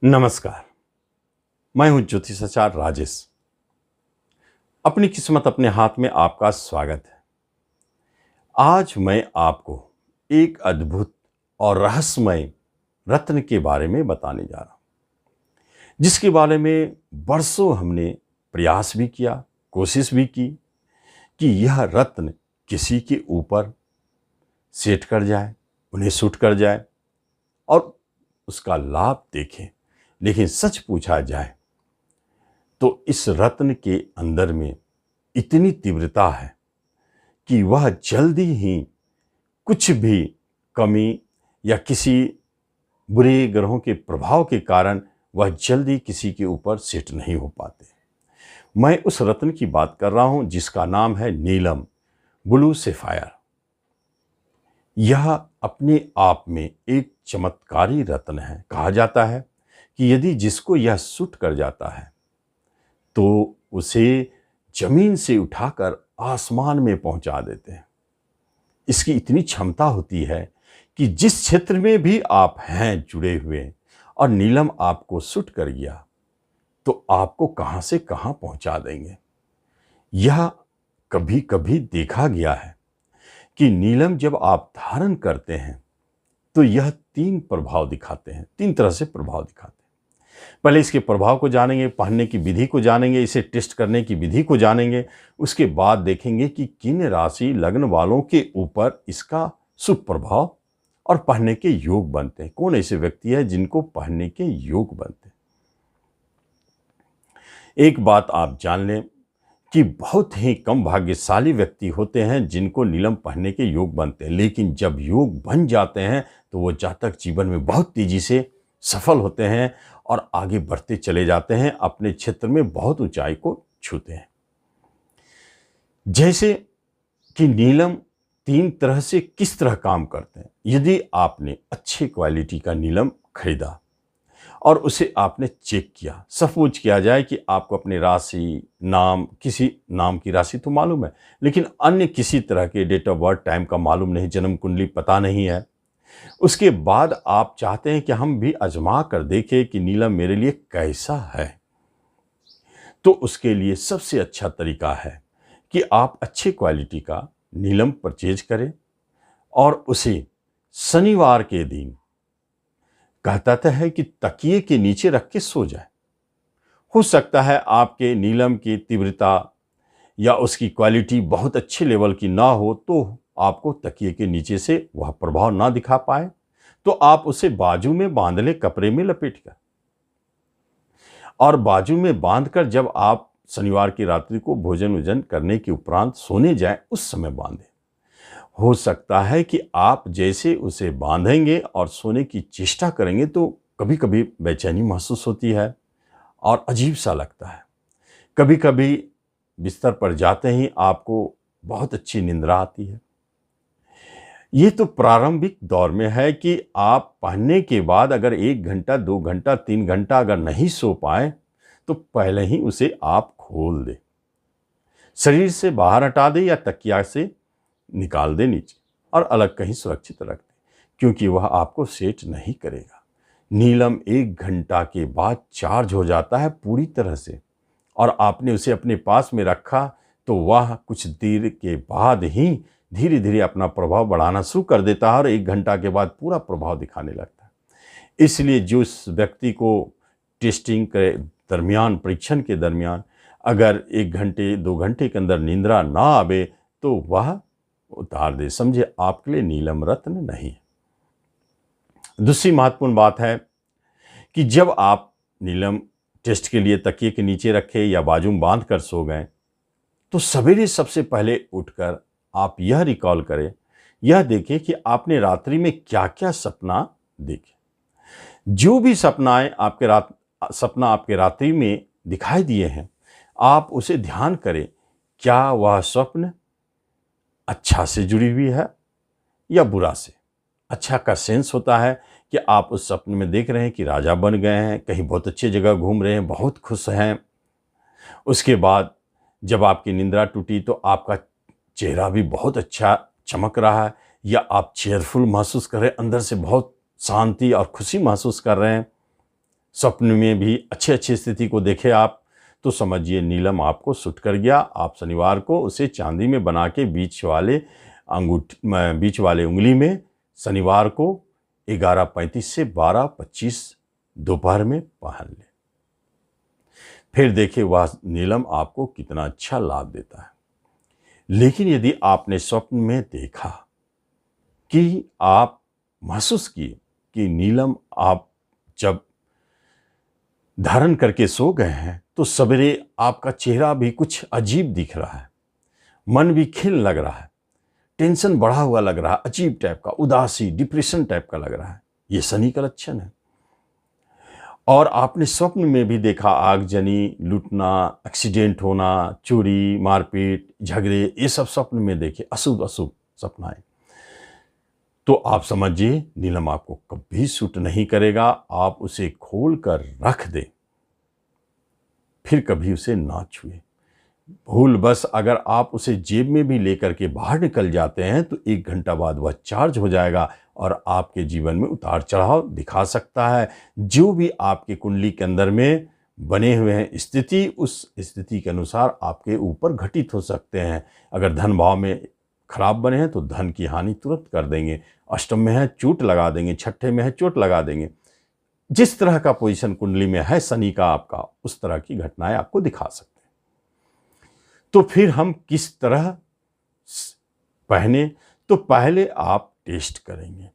नमस्कार। मैं हूं ज्योतिषाचार्य राजेश। अपनी किस्मत अपने हाथ में आपका स्वागत है। आज मैं आपको एक अद्भुत और रहस्यमय रत्न के बारे में बताने जा रहा हूं, जिसके बारे में बरसों हमने प्रयास भी किया, कोशिश भी की कि यह रत्न किसी के ऊपर सेट कर जाए, उन्हें सूट कर जाए और उसका लाभ देखें। लेकिन सच पूछा जाए तो इस रत्न के अंदर में इतनी तीव्रता है कि वह जल्दी ही कुछ भी कमी या किसी बुरे ग्रहों के प्रभाव के कारण वह जल्दी किसी के ऊपर सेट नहीं हो पाते। मैं उस रत्न की बात कर रहा हूं जिसका नाम है नीलम, ब्लू सैफायर। यह अपने आप में एक चमत्कारी रत्न है। कहा जाता है कि यदि जिसको यह सूट कर जाता है तो उसे जमीन से उठाकर आसमान में पहुंचा देते हैं। इसकी इतनी क्षमता होती है कि जिस क्षेत्र में भी आप हैं जुड़े हुए और नीलम आपको सूट कर गया तो आपको कहां से कहां पहुंचा देंगे। यह कभी कभी देखा गया है कि नीलम जब आप धारण करते हैं तो यह तीन प्रभाव दिखाते हैं, तीन तरह से प्रभाव दिखाते हैं। पहले इसके प्रभाव को जानेंगे, पहनने की विधि को जानेंगे, इसे टेस्ट करने की विधि को जानेंगे। उसके बाद देखेंगे कि किन राशि लग्न वालों के ऊपर इसका शुभ प्रभाव और पहनने के योग बनते हैं। कौन ऐसे व्यक्ति है जिनको पहनने के योग बनते हैं। एक बात आप जान लें कि बहुत ही कम भाग्यशाली व्यक्ति होते हैं जिनको नीलम पहनने के योग बनते हैं, लेकिन जब योग बन जाते हैं तो वो जातक जीवन में बहुत तेजी से सफल होते हैं और आगे बढ़ते चले जाते हैं, अपने क्षेत्र में बहुत ऊंचाई को छूते हैं। जैसे कि नीलम तीन तरह से किस तरह काम करते हैं। यदि आपने अच्छे क्वालिटी का नीलम खरीदा और उसे आपने चेक किया, सचमुच किया जाए कि आपको अपनी राशि, नाम, किसी नाम की राशि तो मालूम है लेकिन अन्य किसी तरह के डेट ऑफ बर्थ टाइम का मालूम नहीं, जन्म कुंडली पता नहीं है। उसके बाद आप चाहते हैं कि हम भी आजमा कर देखें कि नीलम मेरे लिए कैसा है, तो उसके लिए सबसे अच्छा तरीका है कि आप अच्छी क्वालिटी का नीलम परचेज करें और उसे शनिवार के दिन कहता है कि तकिए के नीचे रख के सो जाए। हो सकता है आपके नीलम की तीव्रता या उसकी क्वालिटी बहुत अच्छे लेवल की ना हो तो आपको तकिए के नीचे से वह प्रभाव ना दिखा पाए, तो आप उसे बाजू में बांध लें, कपड़े में लपेटकर, और बाजू में बांधकर जब आप शनिवार की रात्रि को भोजन वोजन करने के उपरांत सोने जाएं उस समय बांधें। हो सकता है कि आप जैसे उसे बांधेंगे और सोने की चेष्टा करेंगे तो कभी कभी बेचैनी महसूस होती है और अजीब सा लगता है। कभी कभी बिस्तर पर जाते ही आपको बहुत अच्छी निंद्रा आती है। ये तो प्रारंभिक दौर में है कि आप पहनने के बाद अगर 1 घंटा, 2 घंटा, 3 घंटा अगर नहीं सो पाए तो पहले ही उसे आप खोल दें, शरीर से बाहर हटा दें या तकिया से निकाल दें नीचे और अलग कहीं सुरक्षित रख दें, क्योंकि वह आपको सेट नहीं करेगा। नीलम 1 घंटा के बाद चार्ज हो जाता है पूरी तरह से और आपने उसे अपने पास में रखा तो वह कुछ देर के बाद ही धीरे धीरे अपना प्रभाव बढ़ाना शुरू कर देता है और 1 घंटा के बाद पूरा प्रभाव दिखाने लगता है। इसलिए जो उस व्यक्ति को टेस्टिंग के दरमियान, परीक्षण के दरमियान अगर 1 घंटे 2 घंटे के अंदर निंद्रा ना आवे तो वह उतार दे, समझे आपके लिए नीलम रत्न नहीं है। दूसरी महत्वपूर्ण बात है कि जब आप नीलम टेस्ट के लिए तकिए के नीचे रखे या बाजू में बांध कर सो गए तो सवेरे सबसे पहले उठकर आप यह रिकॉल करें, यह देखें कि आपने रात्रि में क्या क्या सपना देखे। जो भी सपना आपके रात्रि में दिखाई दिए हैं आप उसे ध्यान करें, क्या वह स्वप्न अच्छा से जुड़ी हुई है या बुरा से। अच्छा का सेंस होता है कि आप उस सपने में देख रहे हैं कि राजा बन गए हैं, कहीं बहुत अच्छी जगह घूम रहे हैं, बहुत खुश हैं। उसके बाद जब आपकी निंद्रा टूटी तो आपका चेहरा भी बहुत अच्छा चमक रहा है या आप चेयरफुल महसूस कर रहे हैं, अंदर से बहुत शांति और खुशी महसूस कर रहे हैं। स्वप्न में भी अच्छे अच्छे स्थिति को देखे आप, तो समझिए नीलम आपको सूट कर गया। आप शनिवार को उसे चांदी में बना के बीच वाले उंगली में शनिवार को 11:35 से 12:25 दोपहर में पहन लें। फिर देखिए वह नीलम आपको कितना अच्छा लाभ देता है। लेकिन यदि आपने स्वप्न में देखा कि आप महसूस किए कि नीलम आप जब धारण करके सो गए हैं तो सवेरे आपका चेहरा भी कुछ अजीब दिख रहा है, मन भी खिल लग रहा है, टेंशन बढ़ा हुआ लग रहा है, अजीब टाइप का, उदासी, डिप्रेशन टाइप का लग रहा है, ये शनि का लक्षण है। और आपने स्वप्न में भी देखा आगजनी, लूटना, एक्सीडेंट होना, चोरी, मारपीट, झगड़े, ये सब स्वप्न में देखे, अशुभ अशुभ सपना है, तो आप समझिए नीलम आपको कभी सूट नहीं करेगा। आप उसे खोल कर रख दें, फिर कभी उसे ना छुए। भूल बस अगर आप उसे जेब में भी लेकर के बाहर निकल जाते हैं तो 1 घंटा बाद वह चार्ज हो जाएगा और आपके जीवन में उतार चढ़ाव दिखा सकता है। जो भी आपके कुंडली के अंदर में बने हुए हैं स्थिति, उस स्थिति के अनुसार आपके ऊपर घटित हो सकते हैं। अगर धन भाव में खराब बने हैं तो धन की हानि तुरंत कर देंगे, अष्टम में है चोट लगा देंगे, छठे में है चोट लगा देंगे। जिस तरह का पोजीशन कुंडली में है शनि का आपका, उस तरह की घटनाएं आपको दिखा सकते हैं। तो फिर हम किस तरह पहने, तो पहले आप टेस्ट करेंगे।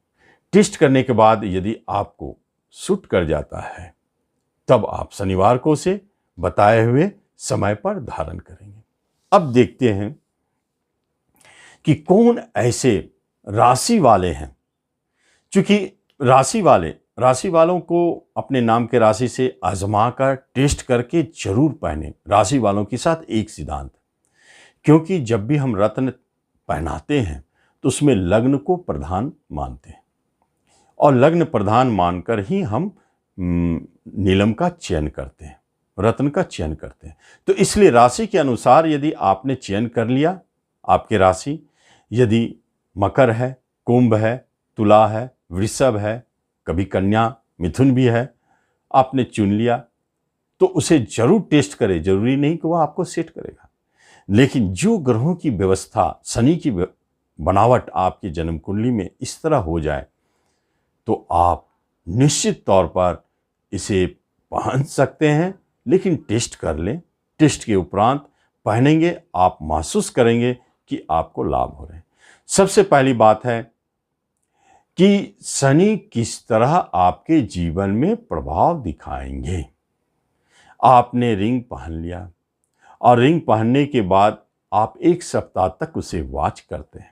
टेस्ट करने के बाद यदि आपको सूट कर जाता है तब आप शनिवार को उसे बताए हुए समय पर धारण करेंगे। अब देखते हैं कि कौन ऐसे राशि वाले हैं। क्योंकि राशि वालों को अपने नाम के राशि से आजमा कर टेस्ट करके जरूर पहने। राशि वालों के साथ एक सिद्धांत, क्योंकि जब भी हम रत्न पहनाते हैं तो उसमें लग्न को प्रधान मानते हैं और लग्न प्रधान मानकर ही हम नीलम का चयन करते हैं, रत्न का चयन करते हैं। तो इसलिए राशि के अनुसार यदि आपने चयन कर लिया, आपकी राशि यदि मकर है, कुंभ है, तुला है, वृषभ है, कभी कन्या, मिथुन भी है, आपने चुन लिया तो उसे जरूर टेस्ट करें। जरूरी नहीं कि वह आपको सेट करेगा, लेकिन जो ग्रहों की व्यवस्था, शनि की बनावट आपकी जन्म कुंडली में इस तरह हो जाए तो आप निश्चित तौर पर इसे पहन सकते हैं। लेकिन टेस्ट कर लें, टेस्ट के उपरांत पहनेंगे, आप महसूस करेंगे कि आपको लाभ हो रहे हैं। सबसे पहली बात है कि शनि किस तरह आपके जीवन में प्रभाव दिखाएंगे। आपने रिंग पहन लिया और रिंग पहनने के बाद आप 1 सप्ताह तक उसे वॉच करते हैं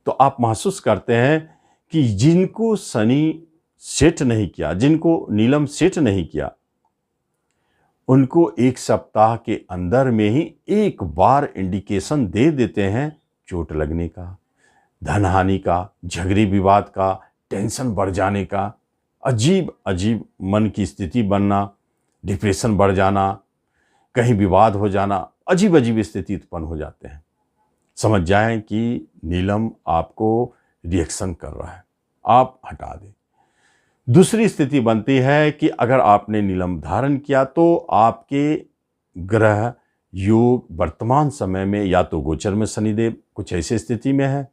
तो आप महसूस करते हैं कि जिनको शनि सेट नहीं किया, जिनको नीलम सेट नहीं किया, उनको 1 सप्ताह के अंदर में ही एक बार इंडिकेशन दे देते हैं चोट लगने का, धन हानि का, झगड़े विवाद का, टेंशन बढ़ जाने का, अजीब अजीब मन की स्थिति बनना, डिप्रेशन बढ़ जाना, कहीं विवाद हो जाना, अजीब अजीब स्थिति उत्पन्न हो जाते हैं। समझ जाएं कि नीलम आपको रिएक्शन कर रहा है, आप हटा दें। दूसरी स्थिति बनती है कि अगर आपने नीलम धारण किया तो आपके ग्रह योग वर्तमान समय में या तो गोचर में शनिदेव कुछ ऐसी स्थिति में है,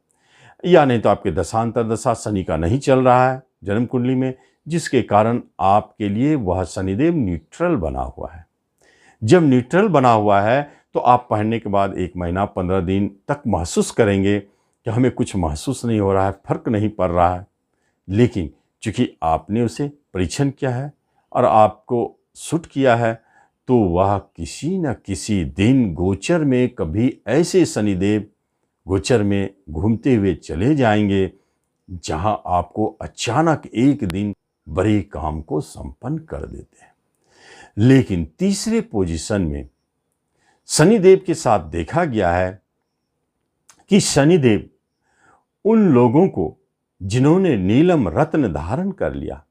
या नहीं तो आपके दशांतर दशा शनि का नहीं चल रहा है जन्म कुंडली में, जिसके कारण आपके लिए वह शनिदेव न्यूट्रल बना हुआ है। जब न्यूट्रल बना हुआ है तो आप पहनने के बाद 1 महीना 15 दिन तक महसूस करेंगे कि हमें कुछ महसूस नहीं हो रहा है, फर्क नहीं पड़ रहा है। लेकिन चूंकि आपने उसे परीक्षण किया है और आपको सूट किया है तो वह किसी न किसी दिन गोचर में कभी ऐसे शनिदेव गोचर में घूमते हुए चले जाएंगे जहां आपको अचानक एक दिन बड़े काम को संपन्न कर देते हैं। लेकिन तीसरे पोजीशन में शनिदेव के साथ देखा गया है कि शनिदेव उन लोगों को जिन्होंने नीलम रत्न धारण कर लिया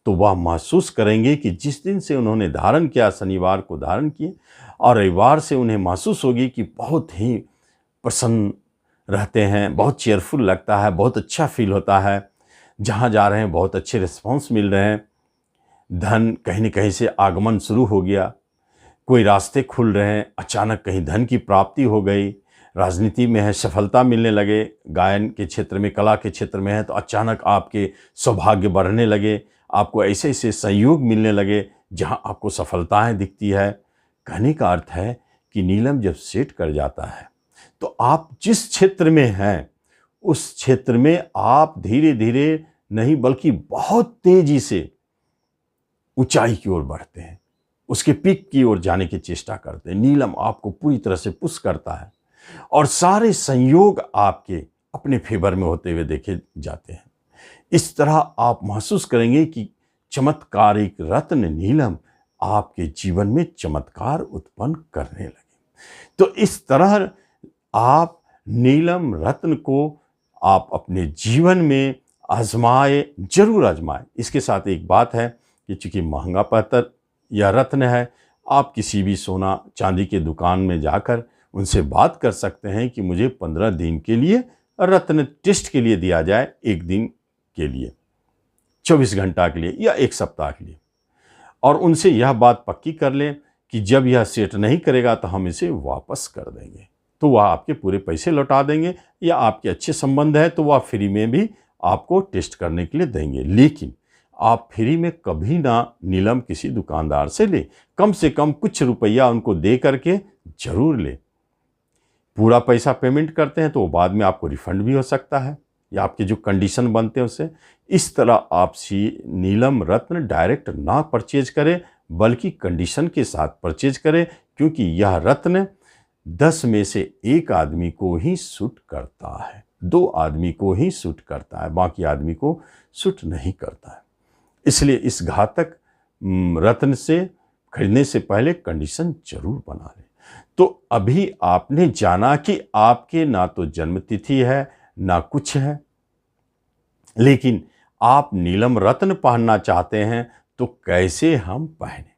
तो वह महसूस करेंगे कि जिस दिन से उन्होंने धारण किया, शनिवार को धारण किए और रविवार से उन्हें महसूस होगी कि बहुत ही प्रसन्न रहते हैं, बहुत चेयरफुल लगता है, बहुत अच्छा फील होता है, जहाँ जा रहे हैं बहुत अच्छे रिस्पॉन्स मिल रहे हैं, धन कहीं न कहीं से आगमन शुरू हो गया, कोई रास्ते खुल रहे हैं, अचानक कहीं धन की प्राप्ति हो गई, राजनीति में है सफलता मिलने लगे, गायन के क्षेत्र में, कला के क्षेत्र में है तो अचानक आपके सौभाग्य बढ़ने लगे, आपको ऐसे-ऐसे संयोग मिलने लगे जहाँ आपको सफलताएँ दिखती है। कहने का अर्थ है कि नीलम जब सेट कर जाता है तो आप जिस क्षेत्र में हैं, उस क्षेत्र में आप धीरे-धीरे नहीं बल्कि बहुत तेज़ी से ऊंचाई की ओर बढ़ते हैं, उसके पीक की ओर जाने की चेष्टा करते हैं। नीलम आपको पूरी तरह से पुश करता है और सारे संयोग आपके अपने फेवर में होते हुए देखे जाते हैं। इस तरह आप महसूस करेंगे कि चमत्कारिक रत्न नीलम आपके जीवन में चमत्कार उत्पन्न करने लगे। तो इस तरह आप नीलम रत्न को आप अपने जीवन में आजमाए, जरूर आजमाए। इसके साथ एक बात है कि चूंकि महंगा पत्थर या रत्न है, आप किसी भी सोना चांदी के दुकान में जाकर उनसे बात कर सकते हैं कि मुझे 15 दिन के लिए रत्न टेस्ट के लिए दिया जाए, 1 दिन के लिए, 24 घंटा के लिए या 1 सप्ताह के लिए, और उनसे यह बात पक्की कर लें कि जब यह सेट नहीं करेगा तो हम इसे वापस कर देंगे, तो वह आपके पूरे पैसे लौटा देंगे, या आपके अच्छे संबंध है तो वह फ्री में भी आपको टेस्ट करने के लिए देंगे। लेकिन आप फ्री में कभी ना नीलम किसी दुकानदार से ले, कम से कम कुछ रुपया उनको दे करके जरूर ले। पूरा पैसा पेमेंट करते हैं तो वो बाद में आपको रिफंड भी हो सकता है, या आपके जो कंडीशन बनते हैं उससे। इस तरह आप नीलम रत्न डायरेक्ट ना परचेज करें, बल्कि कंडीशन के साथ परचेज करें, क्योंकि यह रत्न 10 में से 1 आदमी को ही सूट करता है, 2 आदमी को ही सूट करता है, बाकी आदमी को सूट नहीं करता है। इसलिए इस घातक रत्न से खरीदने से पहले कंडीशन जरूर बना लें। तो अभी आपने जाना कि आपके ना तो जन्म तिथि है ना कुछ है, लेकिन आप नीलम रत्न पहनना चाहते हैं तो कैसे हम पहने।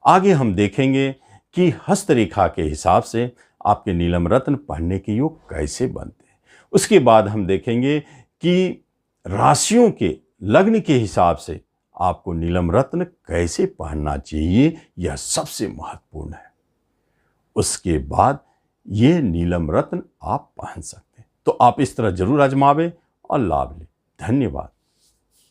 आगे हम देखेंगे कि हस्तरेखा के हिसाब से आपके नीलम रत्न पहनने के योग कैसे बनते हैं। उसके बाद हम देखेंगे कि राशियों के लग्न के हिसाब से आपको नीलम रत्न कैसे पहनना चाहिए, यह सबसे महत्वपूर्ण है। उसके बाद ये नीलम रत्न आप पहन सकते हैं। तो आप इस तरह जरूर आजमावें और लाभ लें। धन्यवाद।